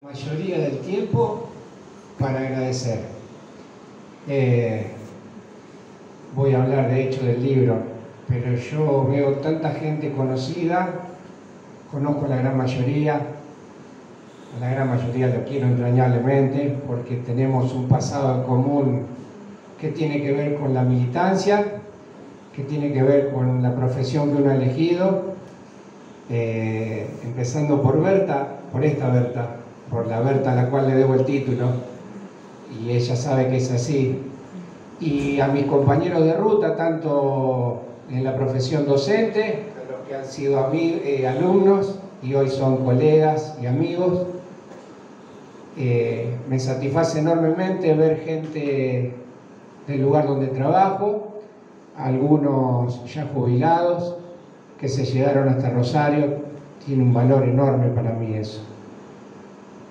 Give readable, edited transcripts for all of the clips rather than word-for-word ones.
La mayoría del tiempo para agradecer. Voy a hablar de hecho del libro, pero yo veo tanta gente conocida, conozco a la gran mayoría lo quiero entrañablemente porque tenemos un pasado en común que tiene que ver con la militancia, que tiene que ver con la profesión que uno ha elegido, empezando por Berta, por esta Berta, por la Berta a la cual le debo el título, y ella sabe que es así, y a mis compañeros de ruta, tanto en la profesión docente, a los que han sido alumnos y hoy son colegas y amigos. Me satisface enormemente ver gente del lugar donde trabajo, algunos ya jubilados, que se llegaron hasta Rosario. Tiene un valor enorme para mí eso.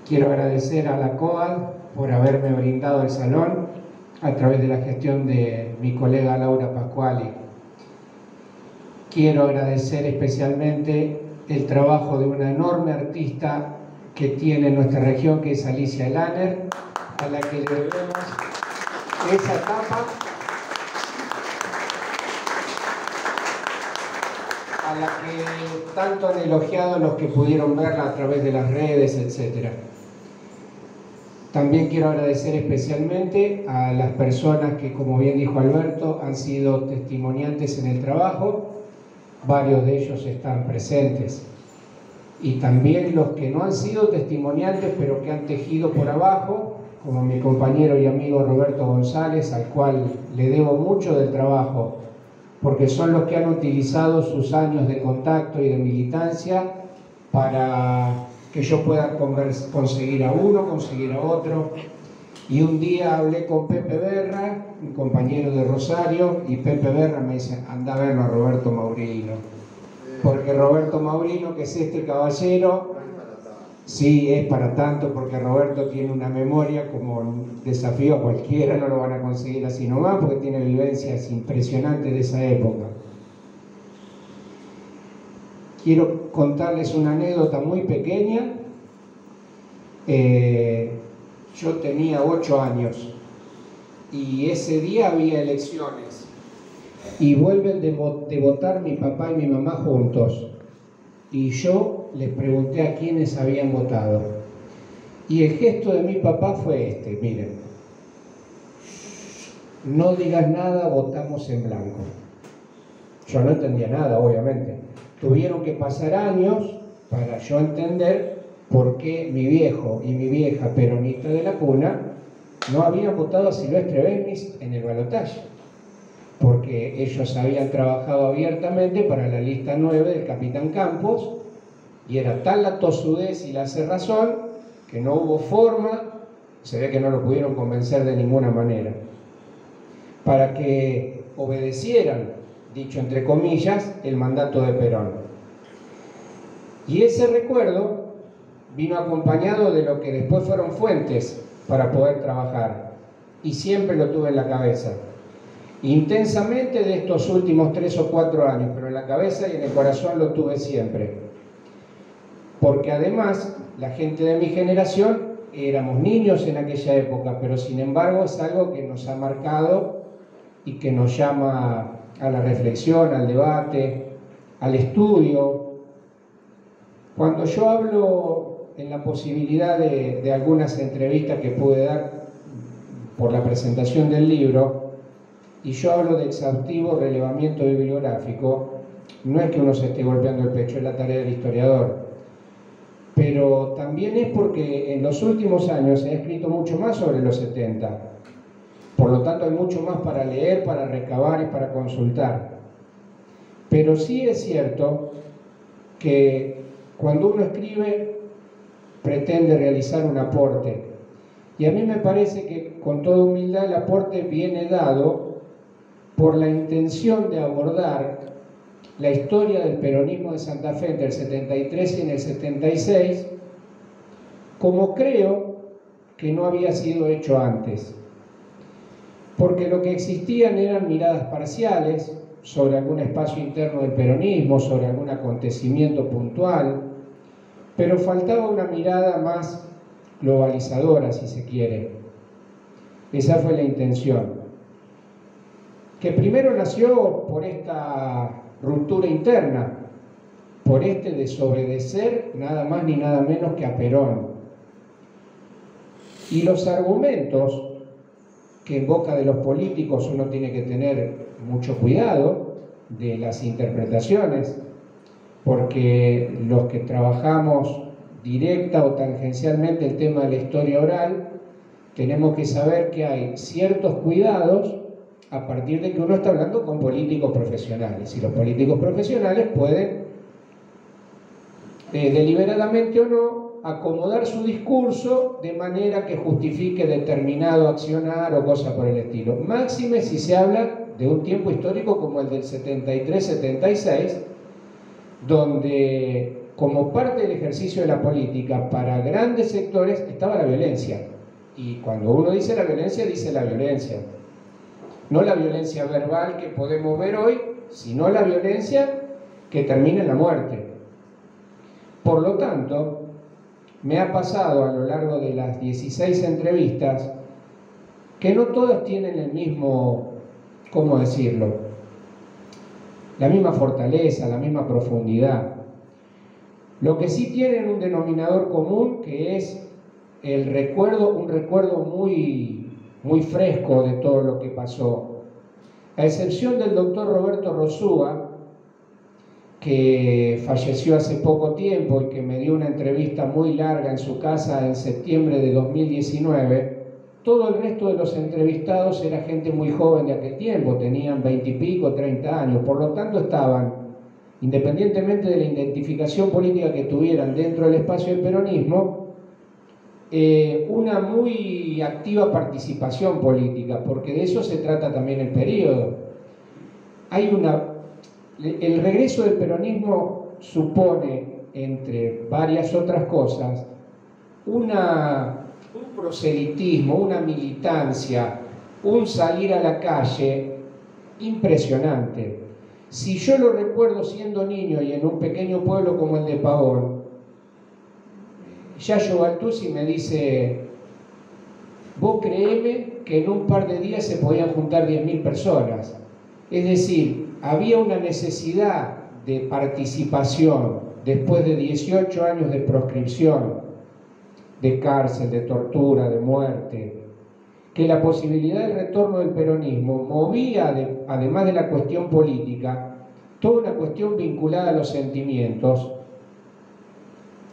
Quiero agradecer a la COAD por haberme brindado el salón a través de la gestión de mi colega Laura Pascuali. Quiero agradecer especialmente el trabajo de una enorme artista que tiene nuestra región, que es Alicia Laner, a la que le debemos esa etapa, a la que tanto han elogiado los que pudieron verla a través de las redes, etc. También quiero agradecer especialmente a las personas que, como bien dijo Alberto, han sido testimoniantes en el trabajo. Varios de ellos están presentes. Y también los que no han sido testimoniantes, pero que han tejido por abajo, como mi compañero y amigo Roberto González, al cual le debo mucho del trabajo, porque son los que han utilizado sus años de contacto y de militancia para que yo pueda conseguir a uno, conseguir a otro. Y un día hablé con Pepe Berra, un compañero de Rosario, y Pepe Berra me dice: anda a verlo a Roberto Maurino. Porque Roberto Maurino, que es este caballero, sí, es para tanto, porque Roberto tiene una memoria como un desafío a cualquiera, no lo van a conseguir así nomás, porque tiene vivencias impresionantes de esa época. Quiero contarles una anécdota muy pequeña. Yo tenía 8 años y ese día había elecciones y vuelven de votar mi papá y mi mamá juntos, y yo les pregunté a quiénes habían votado, y el gesto de mi papá fue este: miren, no digas nada, votamos en blanco. Yo no entendía nada, obviamente. Tuvieron que pasar años para yo entender por qué mi viejo y mi vieja peronista de la cuna no habían votado a Silvestre Bemis en el balotaje, porque ellos habían trabajado abiertamente para la lista 9 del Capitán Campos, y era tal la tosudez y la cerrazón que no hubo forma, se ve que no lo pudieron convencer de ninguna manera, para que obedecieran, dicho entre comillas, el mandato de Perón. Y ese recuerdo vino acompañado de lo que después fueron fuentes para poder trabajar, y siempre lo tuve en la cabeza. Intensamente de estos últimos 3 o 4 años, pero en la cabeza y en el corazón lo tuve siempre. Porque además, la gente de mi generación éramos niños en aquella época, pero sin embargo es algo que nos ha marcado y que nos llama a la reflexión, al debate, al estudio. Cuando yo hablo en la posibilidad de algunas entrevistas que pude dar por la presentación del libro, y yo hablo de exhaustivo relevamiento bibliográfico, no es que uno se esté golpeando el pecho, es la tarea del historiador, pero también es porque en los últimos años se ha escrito mucho más sobre los 70, por lo tanto hay mucho más para leer, para recabar y para consultar. Pero sí es cierto que cuando uno escribe pretende realizar un aporte, y a mí me parece que con toda humildad el aporte viene dado por la intención de abordar la historia del peronismo de Santa Fe entre el 73 y en el 76, como creo que no había sido hecho antes. Porque lo que existían eran miradas parciales sobre algún espacio interno del peronismo, sobre algún acontecimiento puntual, pero faltaba una mirada más globalizadora, si se quiere. Esa fue la intención. Que primero nació por esta ruptura interna, por este desobedecer nada más ni nada menos que a Perón. Y los argumentos que en boca de los políticos uno tiene que tener mucho cuidado de las interpretaciones, porque los que trabajamos directa o tangencialmente el tema de la historia oral, tenemos que saber que hay ciertos cuidados a partir de que uno está hablando con políticos profesionales, y los políticos profesionales pueden deliberadamente o no acomodar su discurso de manera que justifique determinado accionar o cosa por el estilo. Máxime si se habla de un tiempo histórico como el del 73-76, donde como parte del ejercicio de la política para grandes sectores estaba la violencia. Y cuando uno dice la violencia. No la violencia verbal que podemos ver hoy, sino la violencia que termina en la muerte. Por lo tanto, me ha pasado a lo largo de las 16 entrevistas que no todas tienen el mismo, ¿cómo decirlo?, la misma fortaleza, la misma profundidad. Lo que sí tienen un denominador común, que es el recuerdo, un recuerdo muy fresco de todo lo que pasó. A excepción del doctor Roberto Rosúa, que falleció hace poco tiempo y que me dio una entrevista muy larga en su casa en septiembre de 2019, todo el resto de los entrevistados era gente muy joven de aquel tiempo, tenían 20 y pico, 30 años, por lo tanto estaban, independientemente de la identificación política que tuvieran dentro del espacio del peronismo, una muy activa participación política, porque de eso se trata también el periodo. El regreso del peronismo supone, entre varias otras cosas, un proselitismo, una militancia, un salir a la calle impresionante. Si yo lo recuerdo siendo niño y en un pequeño pueblo como el de Pavón, Yayo Baltusi me dice: vos creeme que en un par de días se podían juntar 10.000 personas. Es decir, había una necesidad de participación después de 18 años de proscripción, de cárcel, de tortura, de muerte, que la posibilidad del retorno del peronismo movía, además de la cuestión política, toda una cuestión vinculada a los sentimientos,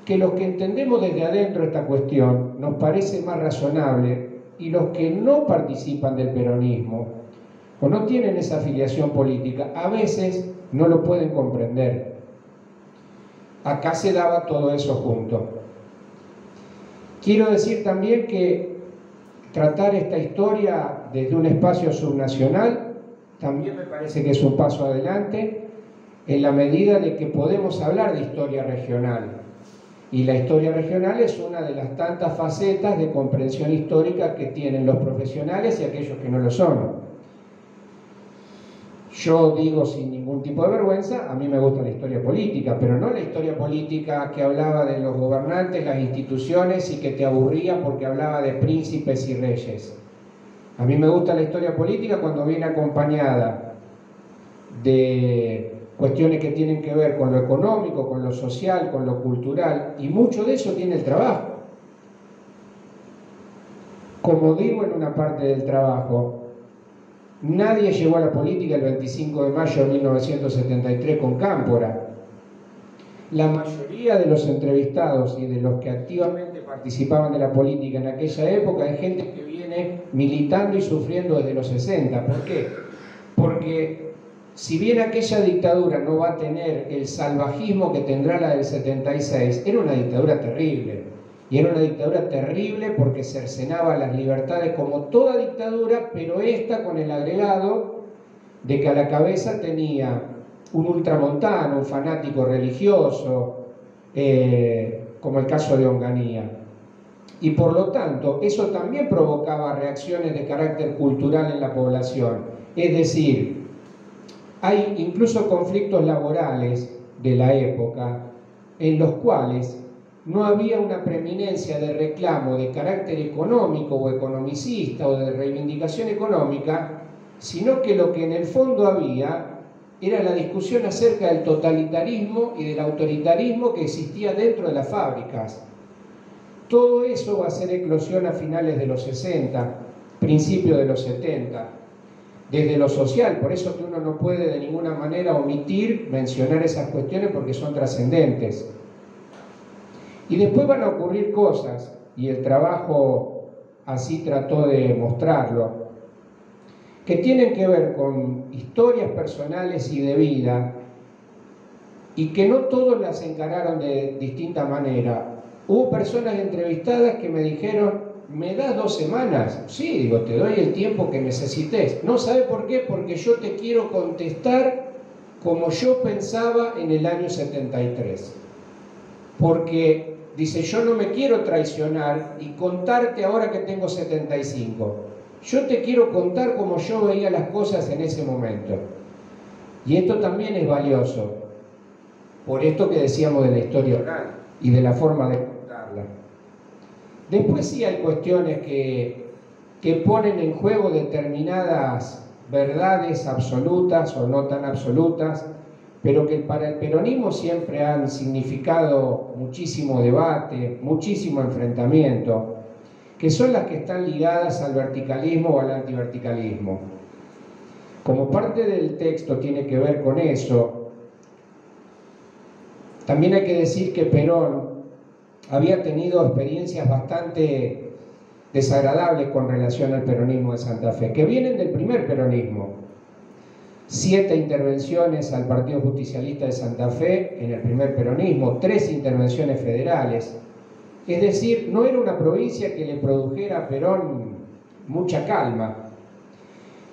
que los que entendemos desde adentro esta cuestión nos parece más razonable, y los que no participan del peronismo o no tienen esa afiliación política, a veces no lo pueden comprender. Acá se daba todo eso junto. Quiero decir también que tratar esta historia desde un espacio subnacional también me parece que es un paso adelante, en la medida de que podemos hablar de historia regional. Y la historia regional es una de las tantas facetas de comprensión histórica que tienen los profesionales y aquellos que no lo son. Yo digo sin ningún tipo de vergüenza, a mí me gusta la historia política, pero no la historia política que hablaba de los gobernantes, las instituciones, y que te aburría porque hablaba de príncipes y reyes. A mí me gusta la historia política cuando viene acompañada de cuestiones que tienen que ver con lo económico, con lo social, con lo cultural, y mucho de eso tiene el trabajo. Como digo en una parte del trabajo, nadie llegó a la política el 25 de mayo de 1973 con Cámpora. La mayoría de los entrevistados y de los que activamente participaban de la política en aquella época es gente que viene militando y sufriendo desde los 60. ¿Por qué? Porque si bien aquella dictadura no va a tener el salvajismo que tendrá la del 76, era una dictadura terrible. Y era una dictadura terrible porque cercenaba las libertades como toda dictadura, pero esta con el agregado de que a la cabeza tenía un ultramontano, un fanático religioso, como el caso de Onganía. Y por lo tanto, eso también provocaba reacciones de carácter cultural en la población. Es decir, hay incluso conflictos laborales de la época en los cuales no había una preeminencia de reclamo de carácter económico o economicista o de reivindicación económica, sino que lo que en el fondo había era la discusión acerca del totalitarismo y del autoritarismo que existía dentro de las fábricas. Todo eso va a ser eclosión a finales de los 60, principios de los 70, desde lo social. Por eso que uno no puede de ninguna manera omitir mencionar esas cuestiones porque son trascendentes. Y después van a ocurrir cosas, y el trabajo así trató de mostrarlo, que tienen que ver con historias personales y de vida, y que no todos las encararon de distinta manera. Hubo personas entrevistadas que me dijeron, ¿me das 2 semanas? Sí, digo, te doy el tiempo que necesites. No, ¿sabe por qué? Porque yo te quiero contestar como yo pensaba en el año 73. Porque, dice, yo no me quiero traicionar y contarte ahora que tengo 75. Yo te quiero contar como yo veía las cosas en ese momento. Y esto también es valioso, por esto que decíamos de la historia oral y de la forma de contarla. Después sí hay cuestiones que ponen en juego determinadas verdades absolutas o no tan absolutas, pero que para el peronismo siempre han significado muchísimo debate, muchísimo enfrentamiento, que son las que están ligadas al verticalismo o al antiverticalismo. Como parte del texto tiene que ver con eso, también hay que decir que Perón había tenido experiencias bastante desagradables con relación al peronismo de Santa Fe, que vienen del primer peronismo. 7 intervenciones al Partido Justicialista de Santa Fe en el primer peronismo, 3 intervenciones federales. Es decir, no era una provincia que le produjera a Perón mucha calma.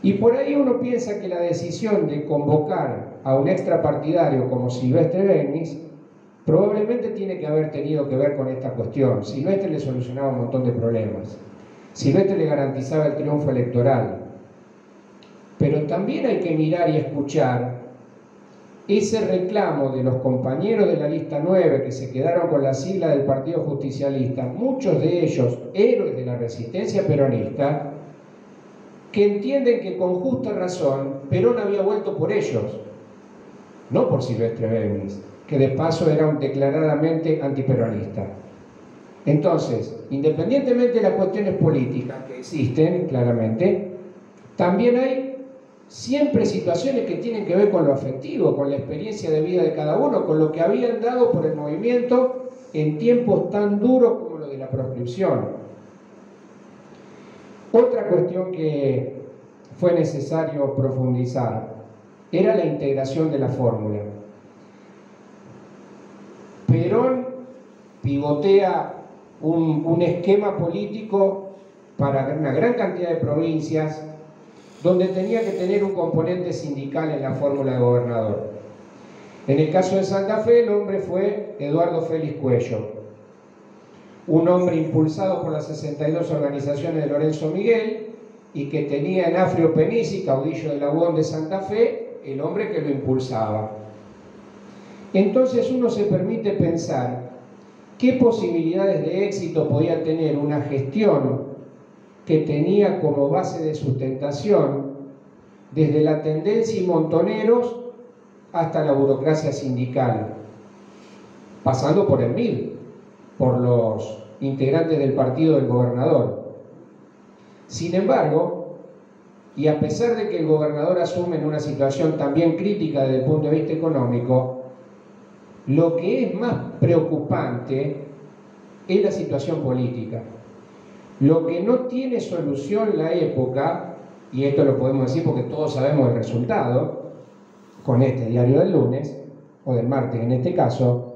Y por ahí uno piensa que la decisión de convocar a un extrapartidario como Silvestre Béniz probablemente tiene que haber tenido que ver con esta cuestión. Silvestre le solucionaba un montón de problemas. Silvestre le garantizaba el triunfo electoral. Pero también hay que mirar y escuchar ese reclamo de los compañeros de la lista 9 que se quedaron con la sigla del Partido Justicialista, muchos de ellos héroes de la resistencia peronista, que entienden que con justa razón Perón había vuelto por ellos, no por Silvestre Béniz, que de paso era un declaradamente antiperonista. Entonces, independientemente de las cuestiones políticas que existen, claramente, también hay siempre situaciones que tienen que ver con lo afectivo, con la experiencia de vida de cada uno, con lo que habían dado por el movimiento en tiempos tan duros como lo de la proscripción. Otra cuestión que fue necesario profundizar era la integración de la fórmula. Perón pivotea un esquema político para una gran cantidad de provincias donde tenía que tener un componente sindical en la fórmula de gobernador. En el caso de Santa Fe, el hombre fue Eduardo Félix Cuello, un hombre impulsado por las 62 organizaciones de Lorenzo Miguel y que tenía en Afrio Penisi, caudillo de la UON de Santa Fe, el hombre que lo impulsaba. Entonces uno se permite pensar qué posibilidades de éxito podía tener una gestión que tenía como base de sustentación desde la tendencia y Montoneros hasta la burocracia sindical, pasando por el MIL, por los integrantes del partido del gobernador. Sin embargo, y a pesar de que el gobernador asume en una situación también crítica desde el punto de vista económico, lo que es más preocupante es la situación política. Lo que no tiene solución la época, y esto lo podemos decir porque todos sabemos el resultado, con este diario del lunes, o del martes en este caso,